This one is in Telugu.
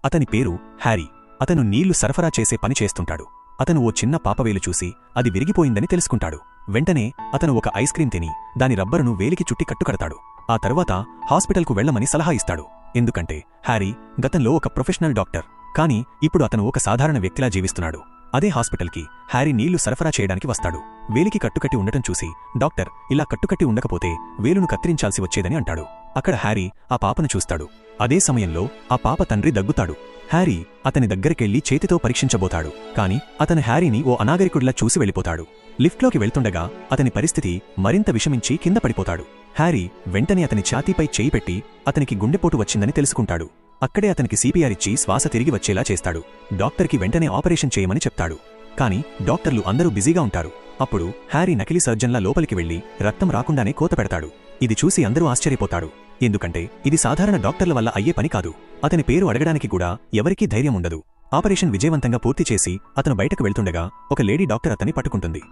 అతని పేరు హ్యారీ. అతను నీళ్లు సరఫరా చేసే పని చేస్తుంటాడు. అతను ఓ చిన్న పాపవేలు చూసి అది విరిగిపోయిందని తెలుసుకుంటాడు. వెంటనే అతను ఒక ఐస్ క్రీం తిని దాని రబ్బరును వేలికి చుట్టి కట్టుకడతాడు. ఆ తర్వాత హాస్పిటల్కు వెళ్లమని సలహా ఇస్తాడు. ఎందుకంటే హ్యారీ గతంలో ఒక ప్రొఫెషనల్ డాక్టర్, కానీ ఇప్పుడు అతను ఒక సాధారణ వ్యక్తిలా జీవిస్తున్నాడు. అదే హాస్పిటల్కి హ్యారీ నీళ్లు సరఫరా చేయడానికి వస్తాడు. వేలికి కట్టుకట్టి ఉండటం చూసి డాక్టర్ ఇలా కట్టుకట్టి ఉండకపోతే వేలును కత్తిరించాల్సి వచ్చేదని అంటాడు. అక్కడ హ్యారీ ఆ పాపను చూస్తాడు. అదే సమయంలో ఆ పాప తండ్రి దగ్గుతాడు. హ్యారీ అతని దగ్గరికెళ్లి చేతితో పరీక్షించబోతాడు. కాని అతను హ్యారీని ఓ అనాగరికుడిలా చూసి వెళ్ళిపోతాడు. లిఫ్ట్లోకి వెళ్తుండగా అతని పరిస్థితి మరింత విషమించి కింద పడిపోతాడు. హ్యారీ వెంటనే అతని ఛాతీపై చేయి పెట్టి అతనికి గుండెపోటు వచ్చిందని తెలుసుకుంటాడు. అక్కడే అతనికి సిపిఆర్ ఇచ్చి శ్వాస తిరిగి వచ్చేలా చేస్తాడు. డాక్టర్కి వెంటనే ఆపరేషన్ చేయమని చెప్తాడు. కాని డాక్టర్లు అందరూ బిజీగా ఉంటారు. అప్పుడు హ్యారీ నకిలీ సర్జన్లా లోపలికి వెళ్లి రక్తం రాకుండానే కోత పెడతాడు. ఇది చూసి అందరూ ఆశ్చర్యపోతాడు. ఎందుకంటే ఇది సాధారణ డాక్టర్ల వల్ల అయ్యే పని కాదు. అతని పేరు అడగడానికి కూడా ఎవరికీ ధైర్యం ఉండదు. ఆపరేషన్ విజయవంతంగా పూర్తి చేసి అతను బయటకు వెళ్తుండగా ఒక లేడీ డాక్టర్ అతన్ని పట్టుకుంటుంది.